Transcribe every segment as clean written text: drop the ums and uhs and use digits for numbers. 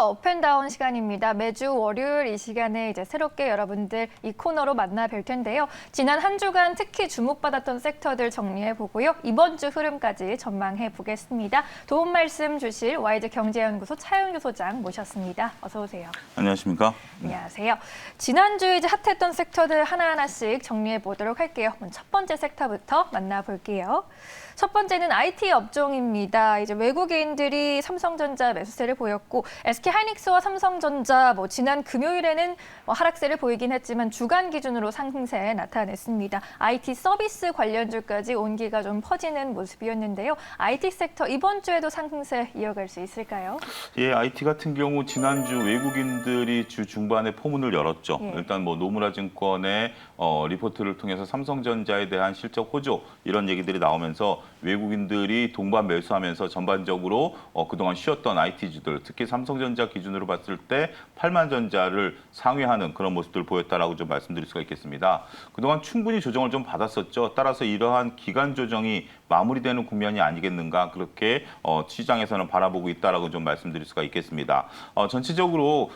업앤다운 시간입니다. 매주 월요일 이 시간에 이제 새롭게 여러분들 이 코너로 만나 뵐 텐데요. 지난 한 주간 특히 주목받았던 섹터들 정리해 보고요. 이번 주 흐름까지 전망해 보겠습니다. 도움 말씀 주실 와이즈 경제연구소 차윤규 소장 모셨습니다. 어서 오세요. 안녕하십니까? 안녕하세요. 지난주 이제 핫했던 섹터들 하나하나씩 정리해 보도록 할게요. 먼저 첫 번째 섹터부터 만나볼게요. 첫 번째는 IT 업종입니다. 이제 외국인들이 삼성전자 매수세를 보였고 SK하이닉스와 삼성전자 지난 금요일에는 하락세를 보이긴 했지만 주간 기준으로 상승세 나타냈습니다. IT 서비스 관련주까지 온기가 좀 퍼지는 모습이었는데요. IT 섹터 이번 주에도 상승세 이어갈 수 있을까요? 예, IT 같은 경우 지난주 외국인들이 주 중반에 포문을 열었죠. 예. 일단 노무라 증권의 리포트를 통해서 삼성전자에 대한 실적 호조 이런 얘기들이 나오면서 외국인들이 동반 매수하면서 전반적으로 그동안 쉬었던 IT주들, 특히 삼성전자 기준으로 봤을 때 8만 전자를 상회하는 그런 모습들을 보였다라고 좀 말씀드릴 수가 있겠습니다. 그동안 충분히 조정을 좀 받았었죠. 따라서 이러한 기간 조정이 마무리되는 국면이 아니겠는가 그렇게 시장에서는 바라보고 있다라고 좀 말씀드릴 수가 있겠습니다. 전체적으로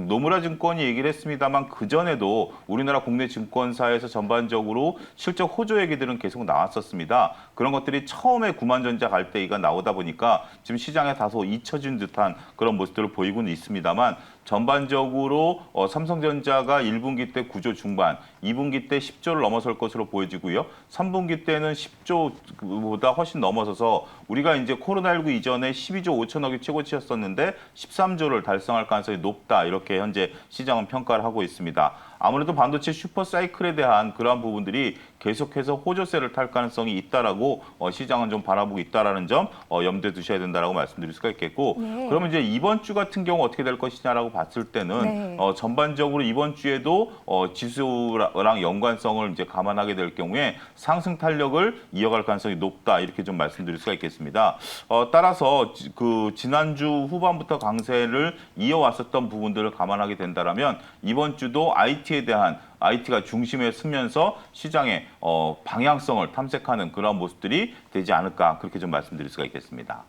노무라 증권이 얘기를 했습니다만 그 전에도 우리나라 국내 증권사에서 전반적으로 실적 호조 얘기들은 계속 나왔었습니다. 그런 것들이 처음에 구만전자 갈 때 이가 나오다 보니까 지금 시장에 다소 잊혀진 듯한 그런 모습들을 보이고는 있습니다만 전반적으로 삼성전자가 1분기 때 9조 중반, 2분기 때 10조를 넘어설 것으로 보여지고요. 3분기 때는 10조보다 훨씬 넘어서서 우리가 이제 코로나19 이전에 12조 5천억이 최고치였었는데 13조를 달성할 가능성이 높다. 이렇게 현재 시장은 평가를 하고 있습니다. 아무래도 반도체 슈퍼사이클에 대한 그러한 부분들이 계속해서 호조세를 탈 가능성이 있다라고 시장은 좀 바라보고 있다라는 점 염두에 두셔야 된다라고 말씀드릴 수가 있겠고 네. 그러면 이제 이번 주 같은 경우 어떻게 될 것이냐라고 봤을 때는 네. 전반적으로 이번 주에도 지수랑 연관성을 이제 감안하게 될 경우에 상승 탄력을 이어갈 가능성이 높다 이렇게 좀 말씀드릴 수가 있겠습니다. 따라서 그 지난주 후반부터 강세를 이어왔었던 부분들을 감안하게 된다라면 이번 주도 IT에 대한 IT가 중심에 서면서 시장의 방향성을 탐색하는 그런 모습들이 되지 않을까 그렇게 좀 말씀드릴 수가 있겠습니다.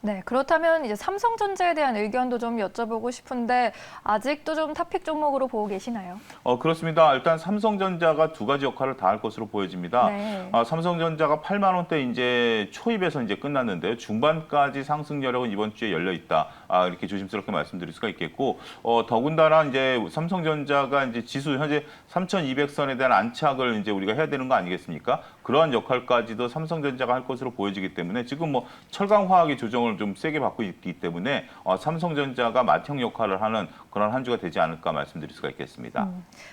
네, 그렇다면 이제 삼성전자에 대한 의견도 좀 여쭤보고 싶은데 아직도 좀 탑픽 종목으로 보고 계시나요? 그렇습니다. 일단 삼성전자가 두 가지 역할을 다 할 것으로 보여집니다. 네. 삼성전자가 8만 원대 이제 초입에서 이제 끝났는데요. 중반까지 상승 여력은 이번 주에 열려 있다. 이렇게 조심스럽게 말씀드릴 수가 있겠고 더군다나 이제 삼성전자가 이제 지수 현재 3,200선에 대한 안착을 이제 우리가 해야 되는 거 아니겠습니까? 그러한 역할까지도 삼성전자가 할 것으로 보여지기 때문에 지금 철강화학이 조정을 좀 세게 받고 있기 때문에 삼성전자가 맏형 역할을 하는 그런 한 주가 되지 않을까 말씀드릴 수가 있겠습니다.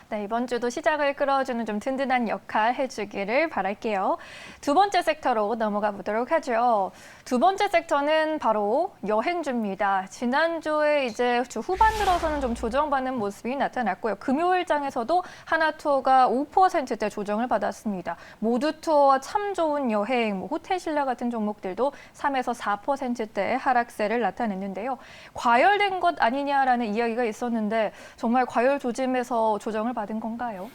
네, 이번 주도 시장을 끌어주는 좀 든든한 역할 해주기를 바랄게요. 두 번째 섹터로 넘어가 보도록 하죠. 두 번째 섹터는 바로 여행주입니다. 지난주에 이제 주 후반 들어서는 좀 조정받는 모습이 나타났고요. 금요일장에서도 하나투어가 5%대 조정을 받았습니다. 모두투어와 참 좋은 여행, 호텔 신라 같은 종목들도 3에서 4%대 하락세를 나타냈는데요. 과열된 것 아니냐라는 이야기가 있었는데 정말 과열 조짐에서 조정을 받은 건가요?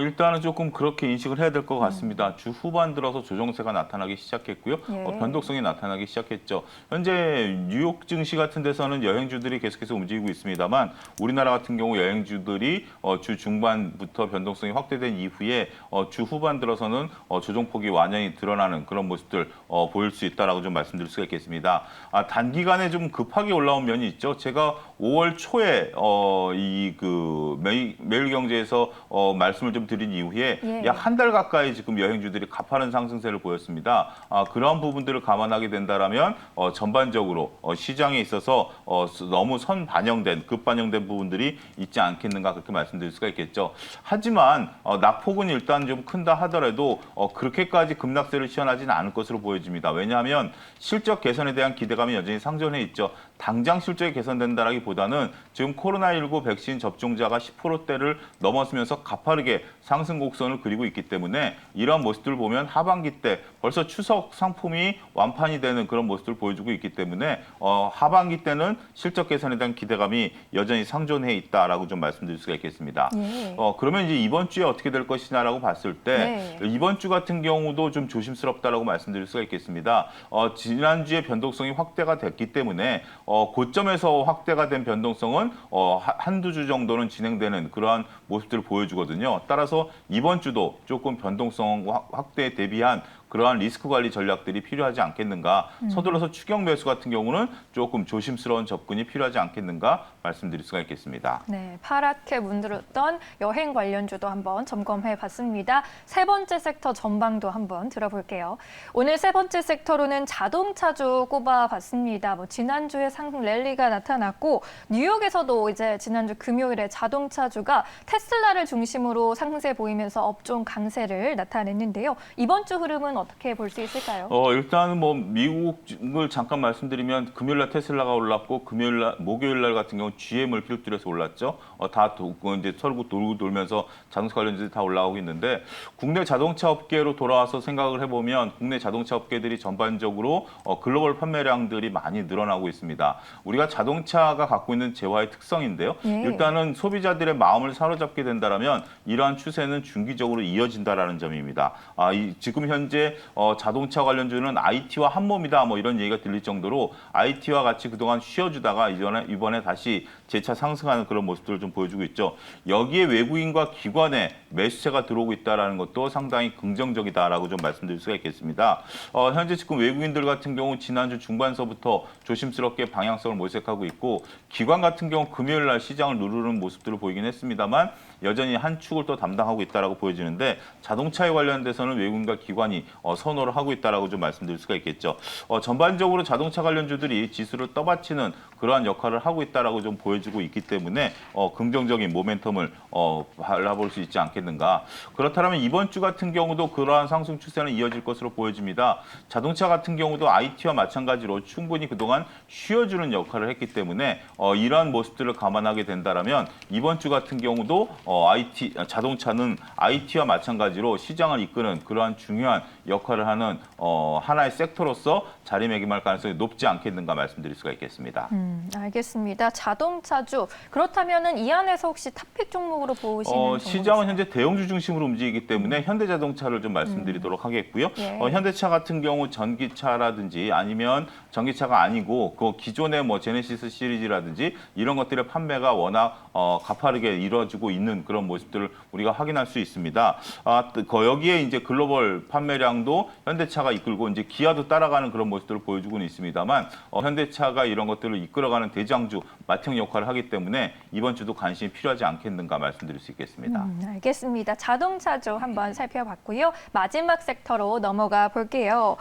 일단은 조금 그렇게 인식을 해야 될 것 같습니다. 주 후반 들어서 조정세가 나타나기 시작했고요. 예. 변동성이 나타나기 시작했죠. 현재 뉴욕 증시 같은 데서는 여행주들이 계속해서 움직이고 있습니다만 우리나라 같은 경우 여행주들이 주 중반부터 변동성이 확대된 이후에 주 후반 들어서는 조정폭이 완연히 드러나는 그런 모습들 보일 수 있다라고 좀 말씀드릴 수가 있겠습니다. 단기간에 좀 급하게 올라온 면이 있죠. 제가 5월 초에 매일경제에서 말씀을 좀 드린 이후에 예. 약 한 달 가까이 지금 여행주들이 가파른 상승세를 보였습니다. 그런 부분들을 감안하게 된다라면 전반적으로 시장에 있어서 너무 급반영된 부분들이 있지 않겠는가 그렇게 말씀드릴 수가 있겠죠. 하지만 낙폭은 일단 좀 큰다 하더라도 그렇게까지 급락세를 시현하지는 않을 것으로 보여집니다. 왜냐하면 실적 개선에 대한 기대감이 여전히 상존해 있죠. 당장 실적이 개선된다라기보다는 지금 코로나19 백신 접종자가 10%대를 넘어서면서 가파르게 상승 곡선을 그리고 있기 때문에 이러한 모습들을 보면 하반기 때 벌써 추석 상품이 완판이 되는 그런 모습들을 보여주고 있기 때문에 하반기 때는 실적 개선에 대한 기대감이 여전히 상존해 있다라고 좀 말씀드릴 수가 있겠습니다. 예. 그러면 이제 이번 주에 어떻게 될 것이냐라고 봤을 때 네. 이번 주 같은 경우도 좀 조심스럽다라고 말씀드릴 수가 있겠습니다. 지난주에 변동성이 확대가 됐기 때문에 고점에서 확대가 된 된 변동성은 한두 주 정도는 진행되는 그러한 모습들을 보여주거든요. 따라서 이번 주도 조금 변동성 확대에 대비한 그러한 리스크 관리 전략들이 필요하지 않겠는가. 서둘러서 추격 매수 같은 경우는 조금 조심스러운 접근이 필요하지 않겠는가 말씀드릴 수가 있겠습니다. 네, 파랗게 문드렀던 여행 관련주도 한번 점검해 봤습니다. 세 번째 섹터 전방도 한번 들어볼게요. 오늘 세 번째 섹터로는 자동차주 꼽아봤습니다. 지난주에 상승 랠리가 나타났고 뉴욕에서도 이제 지난주 금요일에 자동차주가 테슬라를 중심으로 상승세 보이면서 업종 강세를 나타냈는데요. 이번 주 흐름은 어떻게 볼 수 있을까요? 일단은 미국을 잠깐 말씀드리면 금요일날 테슬라가 올랐고 목요일날 같은 경우 GM을 필두로 올랐죠. 이제 서로 돌고 돌면서 자동차 관련주들이 다 올라오고 있는데 국내 자동차 업계로 돌아와서 생각을 해보면 국내 자동차 업계들이 전반적으로 글로벌 판매량들이 많이 늘어나고 있습니다. 우리가 자동차가 갖고 있는 재화의 특성인데요. 예. 일단은 소비자들의 마음을 사로잡게 된다면 이러한 추세는 중기적으로 이어진다라는 점입니다. 지금 현재 자동차 관련주는 IT와 한 몸이다 이런 얘기가 들릴 정도로 IT와 같이 그동안 쉬어주다가 이번에 다시 재차 상승하는 그런 모습들을 좀 보여주고 있죠. 여기에 외국인과 기관의 매수세가 들어오고 있다는 것도 상당히 긍정적이다라고 좀 말씀드릴 수가 있겠습니다. 현재 지금 외국인들 같은 경우 지난주 중반서부터 조심스럽게 방향성을 모색하고 있고 기관 같은 경우 금요일 날 시장을 누르는 모습들을 보이긴 했습니다만 여전히 한 축을 또 담당하고 있다라고 보여지는데 자동차에 관련돼서는 외국인과 기관이 선호를 하고 있다라고 좀 말씀드릴 수가 있겠죠. 전반적으로 자동차 관련주들이 지수를 떠받치는 그러한 역할을 하고 있다라고 좀 보여지고 있기 때문에 긍정적인 모멘텀을 발라볼 수 있지 않겠는가. 그렇다면 이번 주 같은 경우도 그러한 상승 추세는 이어질 것으로 보여집니다. 자동차 같은 경우도 IT와 마찬가지로 충분히 그동안 쉬어주는 역할을 했기 때문에 이러한 모습들을 감안하게 된다면 이번 주 같은 경우도 자동차는 IT와 마찬가지로 시장을 이끄는 그러한 중요한 역할을 하는 하나의 섹터로서 자리매김할 가능성이 높지 않겠는가 말씀드릴 수가 있겠습니다. 알겠습니다. 자동차주 그렇다면은 이 안에서 혹시 탑픽 종목으로 보시는 시장은 현재 대형주 중심으로 움직이기 때문에 현대자동차를 좀 말씀드리도록 하겠고요. 예. 현대차 같은 경우 전기차라든지 아니면 전기차가 아니고 그 기존의 제네시스 시리즈라든지 이런 것들의 판매가 워낙 가파르게 이루어지고 있는 그런 모습들을 우리가 확인할 수 있습니다. 여기에 이제 글로벌 판매량도 현대차가 이끌고 이제 기아도 따라가는 그런 모습들을 보여주고는 있습니다만 현대차가 이런 것들을 이끌어가는 대장주 맏형 역할을 하기 때문에 이번 주도 관심이 필요하지 않겠는가 말씀드릴 수 있겠습니다. 알겠습니다. 자동차주 한번 살펴봤고요. 마지막 섹터로 넘어가 볼게요.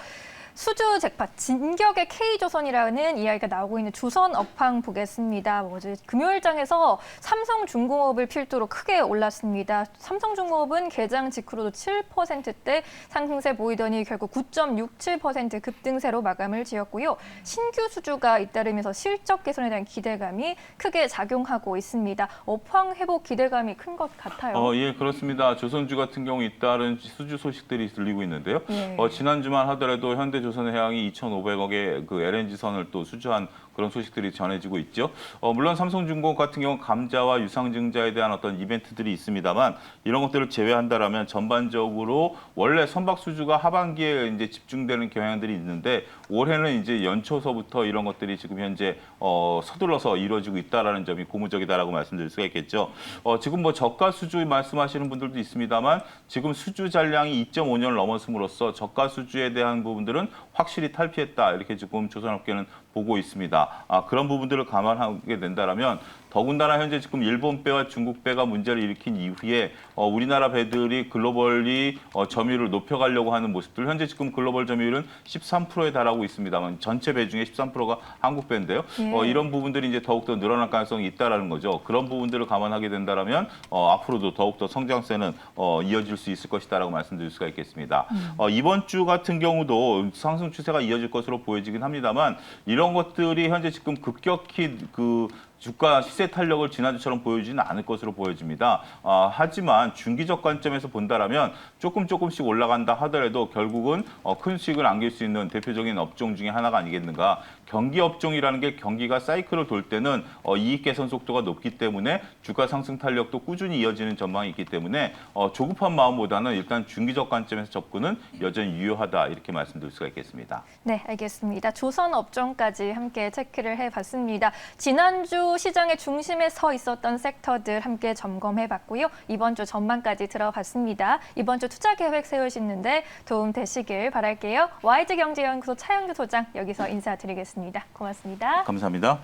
수주 잭팟 진격의 K조선이라는 이야기가 나오고 있는 조선 업황 보겠습니다. 어제 금요일장에서 삼성중공업을 필두로 크게 올랐습니다. 삼성중공업은 개장 직후로도 7%대 상승세 보이더니 결국 9.67% 급등세로 마감을 지었고요. 신규 수주가 잇따르면서 실적 개선에 대한 기대감이 크게 작용하고 있습니다. 업황 회복 기대감이 큰 것 같아요. 예, 그렇습니다. 조선주 같은 경우 잇따른 수주 소식들이 들리고 있는데요. 예. 지난주만 하더라도 현대조선해양이 2,500억의 그 LNG선을 또 수주한 그런 소식들이 전해지고 있죠. 물론 삼성중공업 같은 경우 감자와 유상증자에 대한 어떤 이벤트들이 있습니다만 이런 것들을 제외한다라면 전반적으로 원래 선박 수주가 하반기에 이제 집중되는 경향들이 있는데 올해는 이제 연초서부터 이런 것들이 지금 현재 서둘러서 이루어지고 있다라는 점이 고무적이다라고 말씀드릴 수가 있겠죠. 지금 저가 수주 말씀하시는 분들도 있습니다만 지금 수주 잔량이 2.5년을 넘었음으로써 저가 수주에 대한 부분들은 확실히 탈피했다 이렇게 지금 조선업계는 보고 있습니다. 그런 부분들을 감안하게 된다면 더군다나 현재 지금 일본 배와 중국 배가 문제를 일으킨 이후에 우리나라 배들이 글로벌리 점유율을 높여가려고 하는 모습들 현재 지금 글로벌 점유율은 13%에 달하고 있습니다만 전체 배 중에 13%가 한국 배인데요. 예. 이런 부분들이 이제 더욱더 늘어날 가능성이 있다라는 거죠. 그런 부분들을 감안하게 된다면 앞으로도 더욱더 성장세는 이어질 수 있을 것이다라고 말씀드릴 수가 있겠습니다. 이번 주 같은 경우도 상승 추세가 이어질 것으로 보여지긴 합니다만 이런 것들이 현재 지금 급격히 주가 시세 탄력을 지난주처럼 보여주지는 않을 것으로 보여집니다. 하지만 중기적 관점에서 본다라면 조금씩 올라간다 하더라도 결국은 큰 수익을 안길 수 있는 대표적인 업종 중에 하나가 아니겠는가. 경기 업종이라는 게 경기가 사이클을 돌 때는 이익 개선 속도가 높기 때문에 주가 상승 탄력도 꾸준히 이어지는 전망이 있기 때문에 조급한 마음보다는 일단 중기적 관점에서 접근은 여전히 유효하다 이렇게 말씀드릴 수가 있겠습니다. 네, 알겠습니다. 조선 업종까지 함께 체크를 해봤습니다. 지난주 시장의 중심에 서 있었던 섹터들 함께 점검해봤고요. 이번 주 전망까지 들어봤습니다. 이번 주 투자 계획 세우시는데 도움 되시길 바랄게요. YG경제연구소 차영규 소장 여기서 인사드리겠습니다. 고맙습니다. 감사합니다.